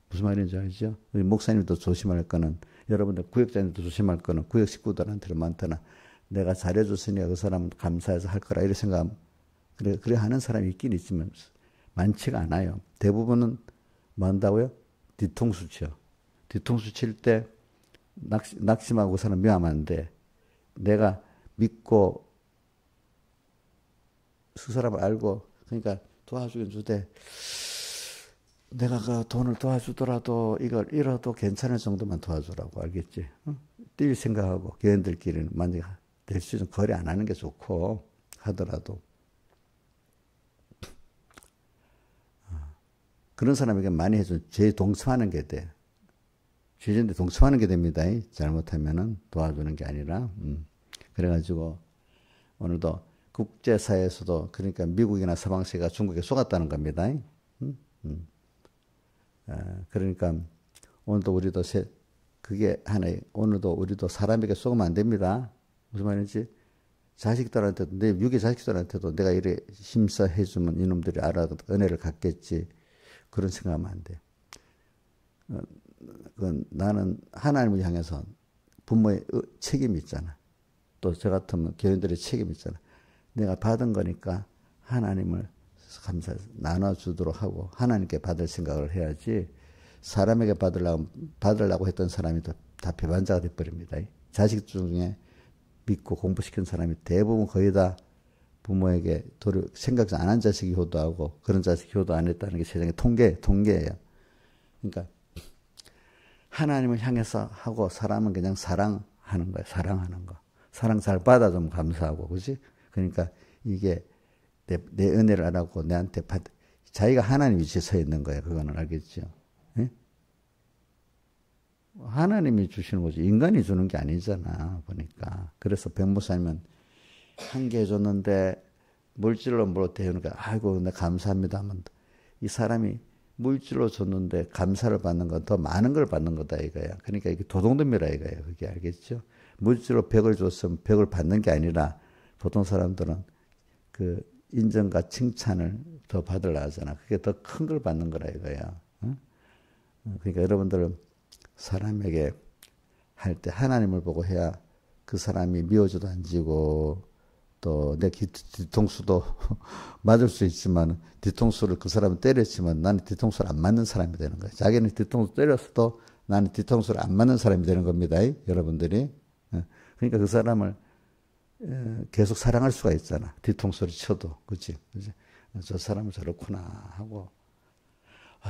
무슨 말인지 알죠? 우리 목사님도 조심할 거는 여러분들 구역장님도 조심할 거는 구역 식구들한테는 많더나 내가 잘해줬으니까 그 사람 감사해서 할 거라 이렇게 생각하면 그래 하는 사람이 있긴 있지만 많지가 않아요. 대부분은 뭐 한다고요? 뒤통수 쳐. 뒤통수 칠 때 낙심하고 그 사람 미워하는데 내가 믿고 그 사람을 알고 그러니까 도와주긴 주되 내가 그 돈을 도와주더라도 이걸 잃어도 괜찮을 정도만 도와주라고 알겠지? 뛸 생각하고 교인들끼리는 만약에 될 수 있는 거래 안 하는 게 좋고 하더라도 그런 사람에게 많이 해주면 죄에 동참하는 게 돼. 죄진데 동참하는 게 됩니다. 잘못하면은 도와주는 게 아니라. 그래가지고 오늘도 국제사회에서도 그러니까 미국이나 서방세계가 중국에 속았다는 겁니다. 그러니까 오늘도 우리도 그게 하나의 오늘도 우리도 사람에게 속으면 안 됩니다. 무슨 말인지 자식들한테도 내 육의 자식들한테도 내가 이래 심사해주면 이놈들이 알아 은혜를 갖겠지 그런 생각하면 안 돼. 나는 하나님을 향해서 부모의 책임이 있잖아. 또 저 같으면 교인들의 책임이 있잖아. 내가 받은 거니까 하나님을 감사해서 나눠주도록 하고 하나님께 받을 생각을 해야지 사람에게 받으려고 했던 사람이 다 배반자가 돼버립니다. 자식 중에 믿고 공부시킨 사람이 대부분 거의 다 부모에게 생각 안 한 자식이 효도하고 그런 자식이 효도 안 했다는 게 세상의 통계예요. 그러니까 하나님을 향해서 하고 사람은 그냥 사랑하는 거예요. 사랑하는 거. 사랑 잘 받아주면 감사하고 그렇지? 그러니까 이게 내 은혜를 안 하고 내한테 자기가 하나님 위치에 서 있는 거예요. 그거는 알겠죠? 예? 하나님이 주시는 거지. 인간이 주는 게 아니잖아. 보니까. 그래서 백목사님은 한 개 해줬는데 물질로 뭘 대우니까 아이고 내 감사합니다 하면 이 사람이 물질로 줬는데 감사를 받는 건 더 많은 걸 받는 거다 이거야. 그러니까 이게 도둑놈이라 이거예요. 그게 알겠죠? 물질로 100을 줬으면 100을 받는 게 아니라 보통 사람들은 그 인정과 칭찬을 더 받으려 하잖아. 그게 더 큰 걸 받는 거라 이거야. 응? 그러니까 여러분들은 사람에게 할 때 하나님을 보고 해야 그 사람이 미워져도 안 지고 또 내 뒤통수도 맞을 수 있지만 뒤통수를 그 사람은 때렸지만 나는 뒤통수를 안 맞는 사람이 되는 거예요. 자기는 뒤통수 때렸어도 나는 뒤통수를 안 맞는 사람이 되는 겁니다. 여러분들이. 그러니까 그 사람을 계속 사랑할 수가 있잖아. 뒤통수를 쳐도. 그치? 저 사람은 저렇구나 하고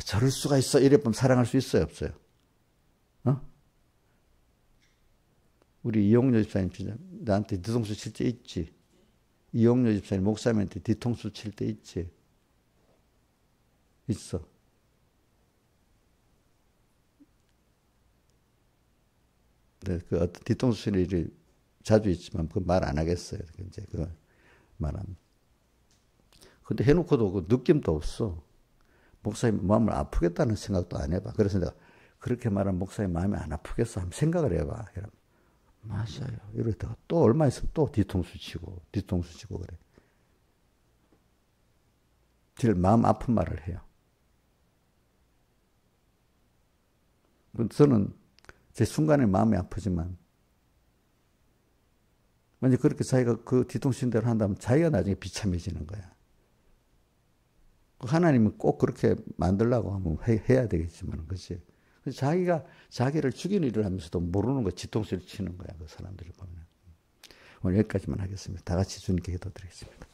저럴 수가 있어. 이래 보면 사랑할 수 있어요? 없어요? 우리 이용료 집사님 진짜 나한테 뒤통수 칠 때 있지. 이용료 집사님 목사님한테 뒤통수 칠 때 있지. 있어. 네, 그 어떤 뒤통수 치는 일이 자주 있지만 그 말 안 하겠어요. 이제 그 말하면. 근데 해놓고도 그 느낌도 없어. 목사님 마음을 아프겠다는 생각도 안 해봐. 그래서 내가 그렇게 말하면 목사님 마음이 안 아프겠어? 한번 생각을 해봐. 이러면. 맞아요. 이러다가 또 얼마 있으면 또 뒤통수 치고 그래. 제일 마음 아픈 말을 해요. 저는 제 순간에 마음이 아프지만 만약 그렇게 자기가 그 뒤통수 대로 한다면 자기가 나중에 비참해지는 거야. 하나님은 꼭 그렇게 만들라고 하면 해야 되겠지만, 그치? 자기가 자기를 죽이는 일을 하면서도 모르는 거 뒤통수를 치는 거야, 그 사람들을 보면. 오늘 여기까지만 하겠습니다. 다 같이 주님께 기도드리겠습니다.